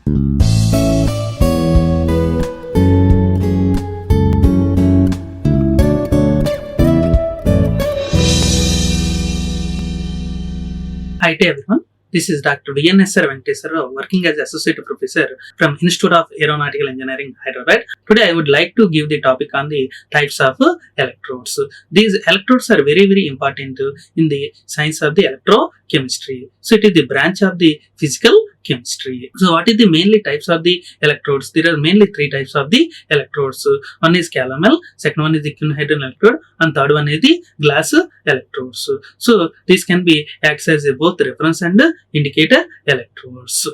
Hi to everyone. This is Dr. VNSR Venkateswara working as Associate Professor from Institute of Aeronautical Engineering, Hyderabad. Today I would like to give the topic on the types of electrodes. These electrodes are very, very important in the science of the electrochemistry. So it is the branch of the physical chemistry. So what is the mainly types of the electrodes? There are mainly three types of the electrodes. One is calomel, second one is the quinhydron electrode, and third one is the glass electrodes. So these can be acts as both reference and indicator electrodes.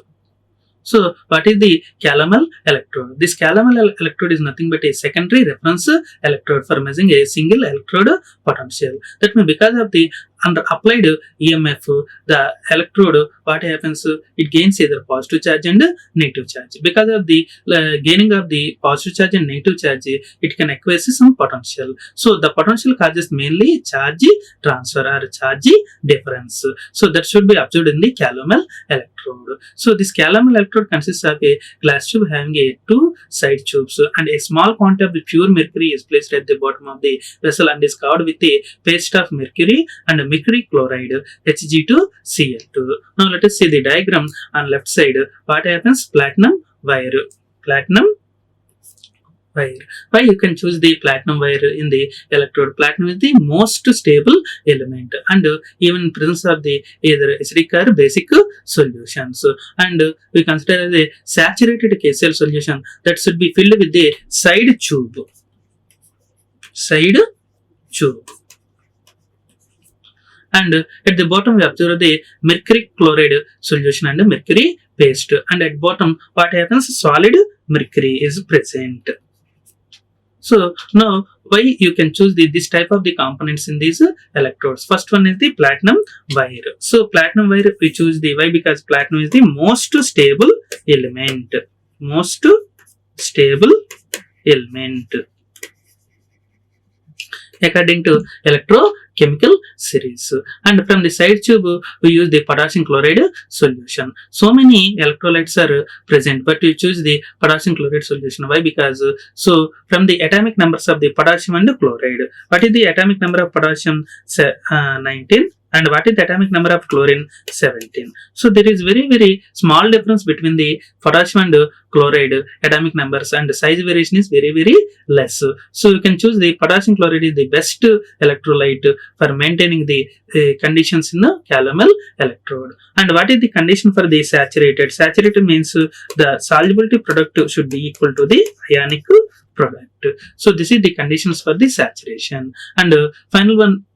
So what is the calomel electrode? This calomel electrode is nothing but a secondary reference electrode for measuring a single electrode potential. That means because of the under applied EMF, the electrode, what happens, it gains either positive charge and negative charge. Because of the gaining of the positive charge and negative charge, it can acquire some potential. So the potential causes mainly charge transfer or charge difference. So that should be observed in the calomel electrode. So this calomel electrode consists of a glass tube having a two side tubes, and a small quantity of the pure mercury is placed at the bottom of the vessel and is covered with a paste of mercury and mercury chloride Hg2Cl2. Now let us see the diagram on left side. What happens? Platinum wire. Why you can choose the platinum wire in the electrode? Platinum is the most stable element, and even in presence of the either acidic or basic solutions, and we consider the saturated KCl solution that should be filled with the side tube. And at the bottom we observe the mercury chloride solution and mercury paste, and at bottom what happens? Solid mercury is present. So now why you can choose this type of the components in these electrodes? First one is the platinum wire. So platinum wire we choose the why? Because platinum is the most stable element. According to electrochemical series. And from the side tube we use the potassium chloride solution. So many electrolytes are present, but we choose the potassium chloride solution. Why? Because so from the atomic numbers of the potassium and chloride, what is the atomic number of potassium? 19. And what is the atomic number of chlorine? 17. So there is very, very small difference between the potassium and chloride atomic numbers, and the size variation is very, very less. So you can choose the potassium chloride is the best electrolyte for maintaining the conditions in the calomel electrode. And what is the condition for the saturated? Saturated means the solubility product should be equal to the ionic product. So this is the conditions for the saturation. And final one,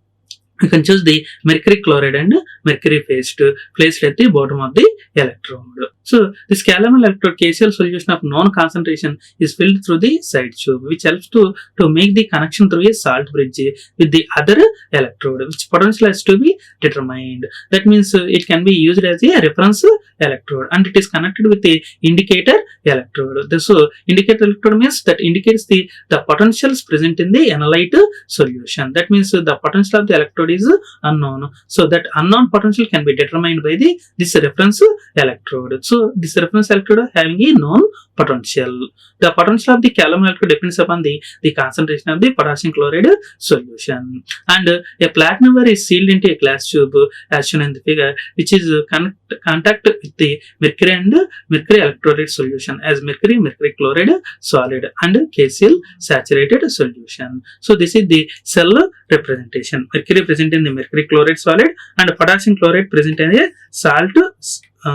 you can choose the mercury chloride and mercury paste placed at the bottom of the electrode. So this calomel electrode KCl solution of known concentration is filled through the side tube, which helps to make the connection through a salt bridge with the other electrode, which potential has to be determined. That means it can be used as a reference electrode, and it is connected with the indicator electrode. So indicator electrode means that indicates the potentials present in the analyte solution. That means the potential of the electrode is unknown. So that unknown potential can be determined by this reference electrode. So this reference electrode having a known potential. The potential of the calomel electrode depends upon the concentration of the potassium chloride solution. And a platinum wire is sealed into a glass tube as shown in the figure, which is contact with the mercury and mercury electrolyte solution as mercury chloride solid and KCl saturated solution. So this is the cell representation. Mercury present in the mercury chloride solid and potassium chloride present in a salt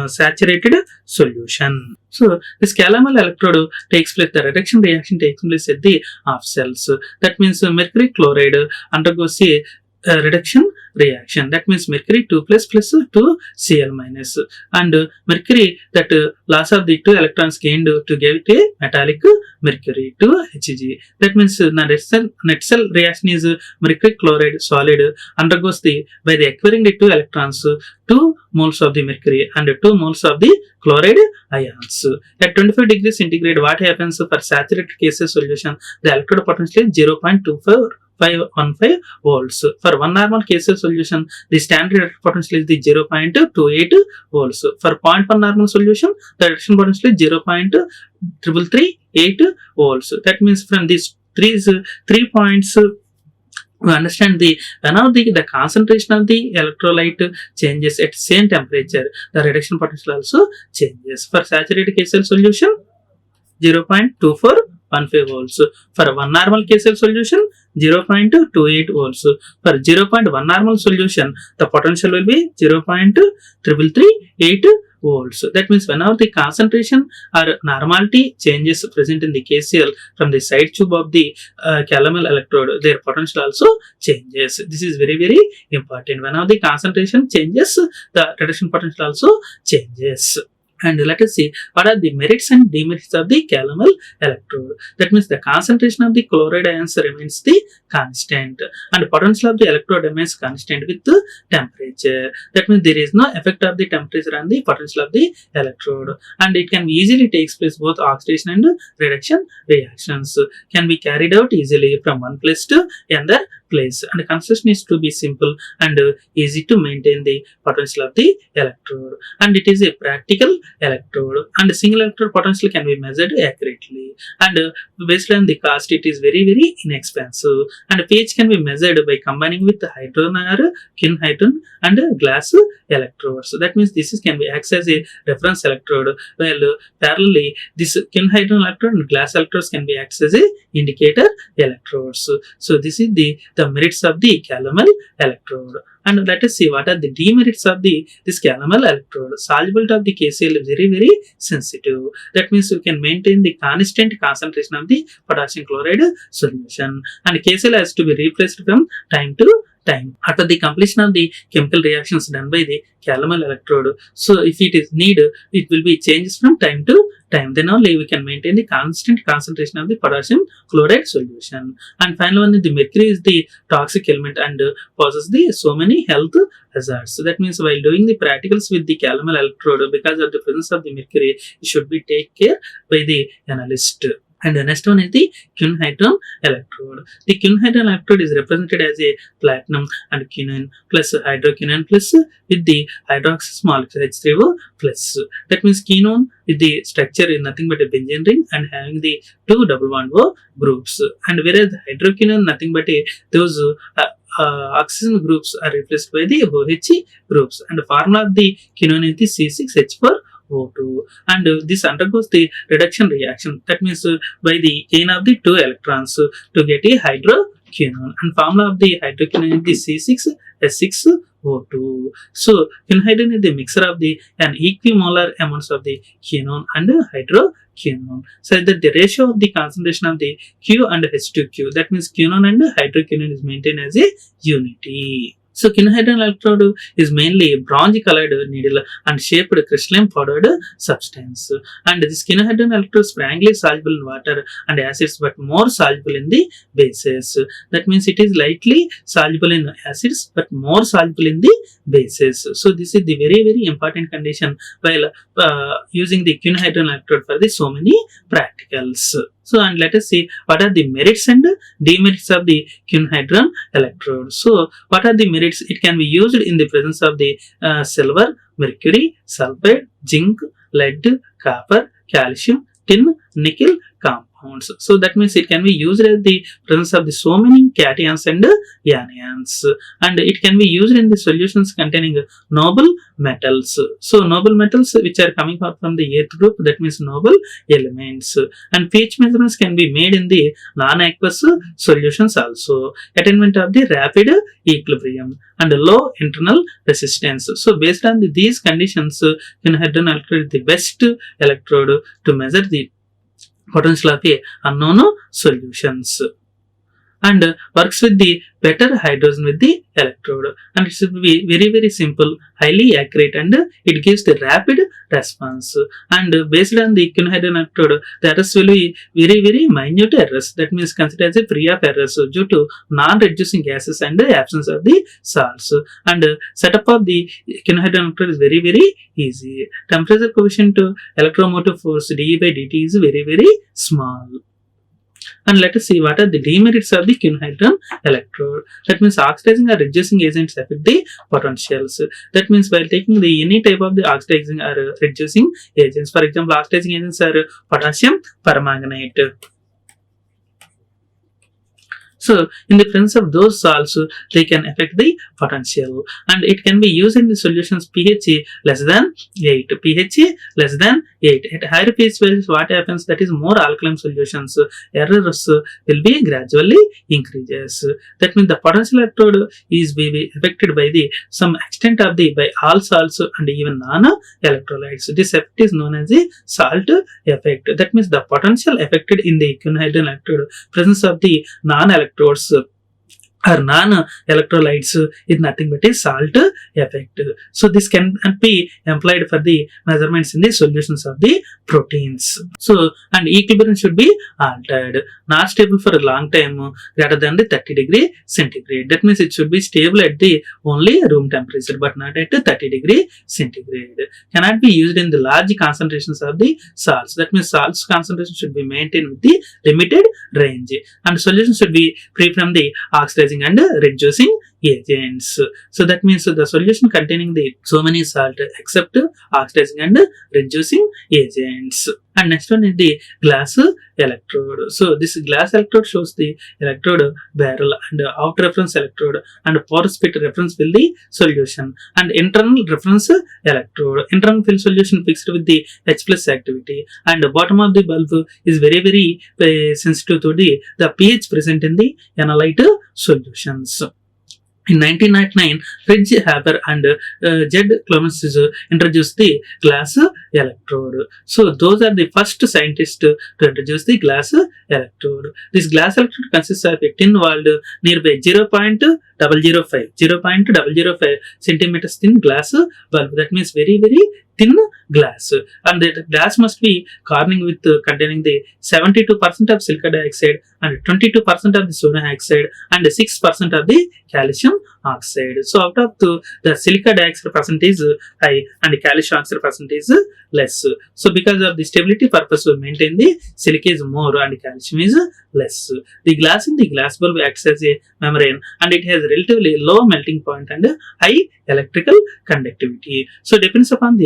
saturated solution. So this calomel electrode takes place, the reduction reaction takes place at the half cells. That means mercury chloride undergoes a reduction reaction. That means mercury 2 plus 2 Cl minus, and mercury that loss of the 2 electrons gained to give it a metallic mercury to Hg. That means the net cell reaction is mercury chloride solid undergoes by the acquiring the 2 electrons, 2 moles of the mercury and 2 moles of the chloride ions. At 25 degrees centigrade, what happens for saturated KCl solution? The electrode potential is 0.24 0.515 volts. For one normal KCl solution, the standard reduction potential is the 0.28 volts. For 0.1 normal solution, the reduction potential is 0.338 volts. That means from these three points, we understand whenever the concentration of the electrolyte changes at same temperature, the reduction potential also changes. For saturated KCl solution, 0.2415 volts. For one normal KCl solution, 0.28 volts. For 0.1 normal solution, the potential will be 0.338 volts. That means whenever the concentration or normality changes present in the KCl from the side tube of the calomel electrode, their potential also changes. This is very, very important. Whenever the concentration changes, the reduction potential also changes. And let us see what are the merits and demerits of the calomel electrode. That means the concentration of the chloride ions remains the constant and potential of the electrode remains constant with the temperature. That means there is no effect of the temperature on the potential of the electrode, and it can easily takes place both oxidation and reduction reactions can be carried out easily from one place to another place, and the construction is to be simple and easy to maintain the potential of the electrode, and it is a practical electrode, and single electrode potential can be measured accurately, and based on the cost it is very, very inexpensive, and pH can be measured by combining with hydrogen or quinhydron and glass electrodes. So that means this can be acts as a reference electrode, while parallelly this quinhydron electrode and glass electrodes can be acts as a indicator electrodes. So this is the merits of the calomel electrode. And let us see what are the demerits of this calomel electrode. Solubility of the KCl is very, very sensitive. That means you can maintain the constant concentration of the potassium chloride solution, and KCl has to be replaced from time to time after the completion of the chemical reactions done by the calomel electrode. So if it is needed, it will be changes from time to time. Then only we can maintain the constant concentration of the potassium chloride solution. And final one, the mercury is the toxic element and poses so many health hazards. So that means while doing the practicals with the calomel electrode, because of the presence of the mercury, it should be taken care by the analyst. And the next one is the quinhydron electrode. The quinhydron electrode is represented as a platinum and quinone plus hydroquinone plus with the hydroxy small H3O plus. That means quinone with the structure is nothing but a benzene ring and having the two double bond O groups, and whereas the hydroquinone nothing but those oxygen groups are replaced by the OH groups, and the formula of the quinone is the C6H4O2, and this undergoes the reduction reaction. That means by the gain of the two electrons to get a hydroquinone, and formula of the hydroquinone is the C6H6O2. So quinhydron is the mixture of an equimolar amounts of the quinone and hydroquinone, so that the ratio of the concentration of the Q and H2Q, that means quinone and hydroquinone, is maintained as a unity. So quinhydron electrode is mainly bronze colored needle and shaped crystalline powdered substance, and this quinhydron electrode is frankly soluble in water and acids but more soluble in the bases. That means it is lightly soluble in acids but more soluble in the bases. So this is the very, very important condition while using the quinhydron electrode for so many practicals. So, and let us see what are the merits and demerits of the quinhydron electrode. So what are the merits? It can be used in the presence of the silver, mercury, sulfide, zinc, lead, copper, calcium, tin, nickel compounds. So that means it can be used as the presence of so many cations and anions, and it can be used in the solutions containing noble metals. So noble metals which are coming out from the earth group, that means noble elements, and pH measurements can be made in the non-aqueous solutions also. Attainment of the rapid equilibrium and low internal resistance. So based on these conditions, quinhydron electrode is the best electrode to measure the potential of unknown solutions, and works with the better hydrogen with the electrode, and it should be very, very simple, highly accurate, and it gives the rapid response. And based on the quinhydron electrode, the errors will be very, very minute errors. That means considered as a free of errors due to non-reducing gases and the absence of the salts. And setup of the quinhydron electrode is very, very easy. Temperature coefficient to electromotive force dE by dt is very, very small. And let us see what are the demerits of the quinhydron electrode. That means oxidizing or reducing agents affect the potentials. That means while taking the any type of the oxidizing or reducing agents, for example, oxidizing agents are potassium permanganate. So in the presence of those salts, they can affect the potential, and it can be used in the solutions pH less than 8. pH less than 8. At higher pH values, what happens? That is more alkaline solutions, errors will be gradually increases. That means the potential electrode is be affected by the some extent of the by all salts and even non-electrolytes. This effect is known as the salt effect. That means the potential affected in the quinhydron electrode presence of the non-electrolytes or non-electrolytes is nothing but a salt effect. So this can be employed for the measurements in the solutions of the proteins. So and equilibrium should be altered, not stable for a long time greater than the 30 degree centigrade. That means it should be stable at the only room temperature but not at 30 degree centigrade. Cannot be used in the large concentrations of the salts. That means salts concentration should be maintained with the limited range, and solution should be free from the oxidizing and reducing agents. So that means the solution containing the so many salt except oxidizing and reducing agents. And next one is the glass electrode. So this glass electrode shows the electrode barrel and out reference electrode and porous pit reference with the solution, and internal reference electrode. Internal fill solution fixed with the H plus activity, and the bottom of the bulb is very sensitive to the pH present in the analyte solutions. In 1999, Fritz Haber and Jed Clemens introduced the glass electrode. So those are the first scientists to introduce the glass electrode. This glass electrode consists of a tin walled nearby 0.005 centimeters thin glass bulb. That means very thin glass, and the glass must be corning with containing the 72% of silica dioxide and 22% of the sodium oxide and 6% of the calcium oxide. So out of the silica dioxide percentage high and the calcium oxide percentage less. So because of the stability purpose, we maintain the silica is more and calcium is less. The glass in the glass bulb acts as a membrane, and it has relatively low melting point and high electrical conductivity. So depends upon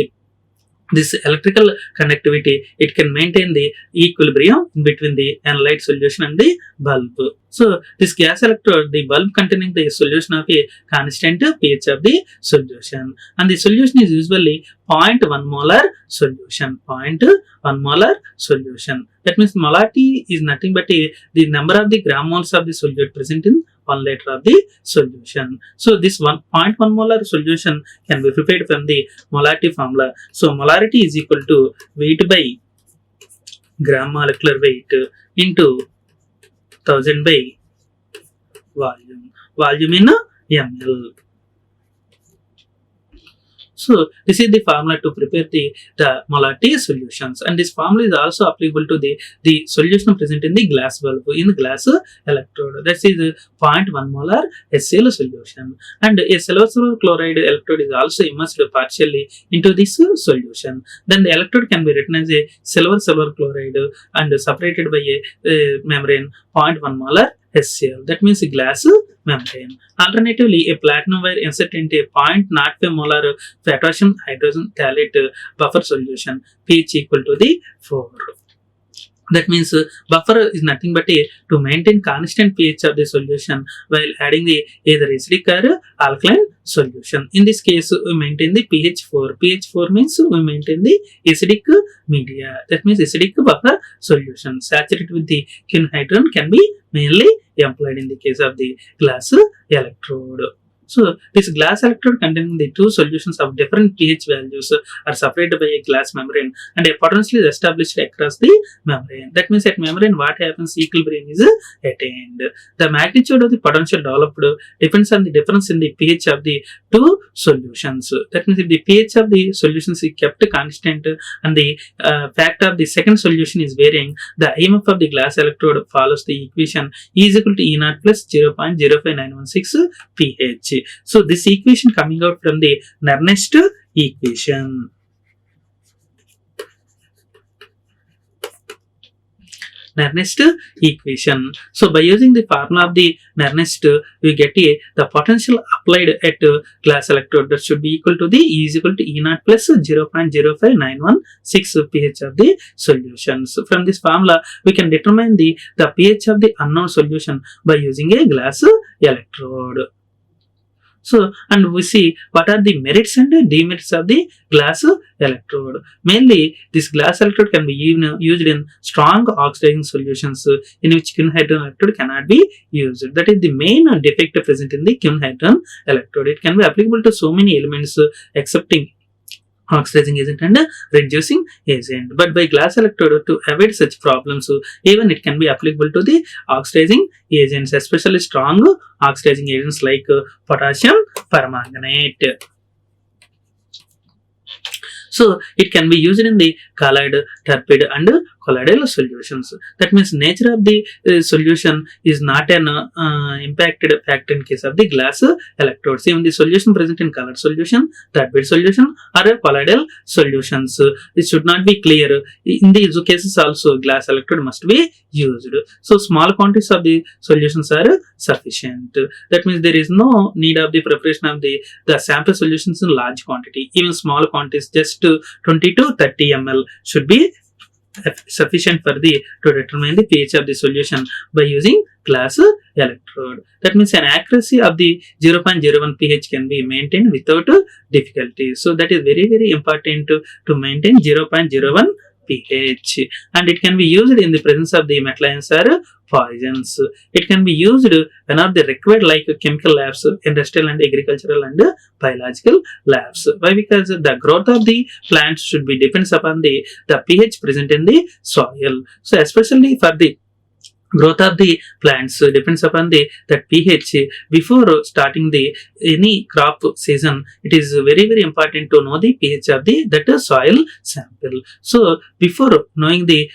this electrical conductivity, it can maintain the equilibrium between the analyte solution and the bulb. So this gas electrode, the bulb containing the solution of a constant pH of the solution, and the solution is usually 0.1 molar solution. 0.1 molar solution. That means molarity is nothing but the number of the gram moles of the solute present in 1 liter of the solution. So this 1.1 molar solution can be prepared from the molarity formula. So molarity is equal to weight by gram molecular weight into 1000 by volume. Volume in ml. So this is the formula to prepare the molarity solutions, and this formula is also applicable to the solution present in the glass bulb in the glass electrode. That is 0.1 molar HCl solution, and a silver chloride electrode is also immersed partially into this solution. Then the electrode can be written as a silver chloride and separated by a membrane 0.1 molar HCl. That means a glass membrane. Alternatively, a platinum wire insert into a 0.05 molar potassium hydrogen thalate buffer solution, pH equal to the 4. That means buffer is nothing but to maintain constant pH of the solution while adding the either acidic or alkaline solution. In this case, we maintain the pH 4. pH 4 means we maintain the acidic media. That means acidic buffer solution saturated with the quinhydron can be mainly employed in the case of the glass electrode. So this glass electrode containing the two solutions of different pH values are separated by a glass membrane, and a potential is established across the membrane. That means at membrane what happens, equilibrium is attained. The magnitude of the potential developed depends on the difference in the pH of the two solutions. That means if the pH of the solutions is kept constant and the factor of the second solution is varying, the EMF of the glass electrode follows the equation E is equal to E naught plus 0.05916 pH. So this equation coming out from the Nernst equation. Nernst equation. So by using the formula of the Nernst, we get the potential applied at glass electrode that should be equal to the E is equal to E naught plus 0.05916 pH of the solution. So from this formula, we can determine the pH of the unknown solution by using a glass electrode. So, and we see what are the merits and demerits of the glass electrode. Mainly, this glass electrode can be used in strong oxidizing solutions in which Kuhn-Heidron electrode cannot be used. That is the main defect present in the Kuhn-Heidron electrode. It can be applicable to so many elements excepting oxidizing agent and reducing agent. But by glass electrode, to avoid such problems, even it can be applicable to the oxidizing agents, especially strong oxidizing agents like potassium permanganate. So it can be used in the colloid, turbid and colloidal solutions. That means nature of the solution is not an impacted factor in case of the glass electrodes. Even the solution present in colloid solution, turbid solution or colloidal solutions, it should not be clear. In these cases also glass electrode must be used. So small quantities of the solutions are sufficient. That means there is no need of the preparation of the sample solutions in large quantity. Even small quantities, just 20 to 30 ml should be sufficient for to determine the pH of the solution by using glass electrode. That means an accuracy of the 0.01 pH can be maintained without difficulty. So that is very, very important to maintain 0.01 pH, and it can be used in the presence of the metal ions or poisons. It can be used whenever they required, like chemical labs, industrial and agricultural and biological labs. Why? Because the growth of the plants should be depends upon the pH present in the soil. So especially for the growth of the plants depends upon the pH. Before starting the any crop season, it is very, very important to know the pH of the soil sample. So before knowing the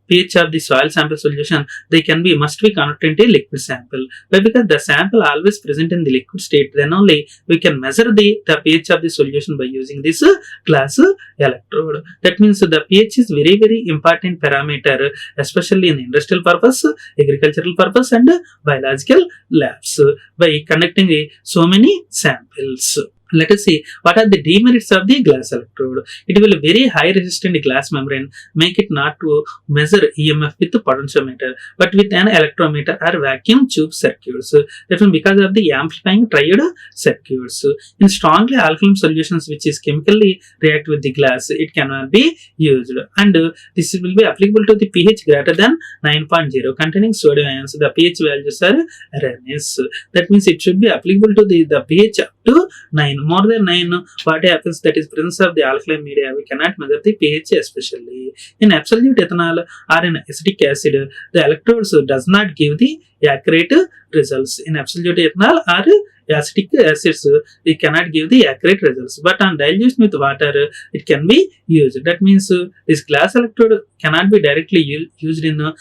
pH of the soil sample solution, they must be converted into a liquid sample. Why? Because the sample always present in the liquid state, then only we can measure the pH of the solution by using this glass electrode. That means the pH is very, very important parameter, especially in industrial purpose, agricultural purpose and biological labs, by conducting so many samples. Let us see what are the demerits of the glass electrode. It will be very high resistant glass membrane, make it not to measure EMF with potentiometer, but with an electrometer or vacuum tube circuits. That is because of the amplifying triode circuits. In strongly alkaline solutions which is chemically react with the glass, it cannot be used, and this will be applicable to the pH greater than 9.0 containing sodium ions. The pH values are erroneous. That means it should be applicable to the pH up to 9. More than 9, what happens, that is presence of the alkaline media, we cannot measure the pH. Especially in absolute ethanol or in acetic acid, the electrodes does not give the accurate results. In absolute ethanol or acetic acids, it cannot give the accurate results, but on dilution with water, it can be used. That means this glass electrode cannot be directly used in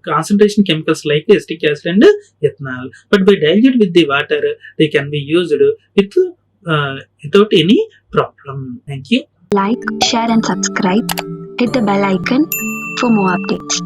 concentration chemicals like acetic acid and ethanol, but by dilute with the water, they can be used without any problem. Thank you. Like, share and subscribe. Hit the bell icon for more updates.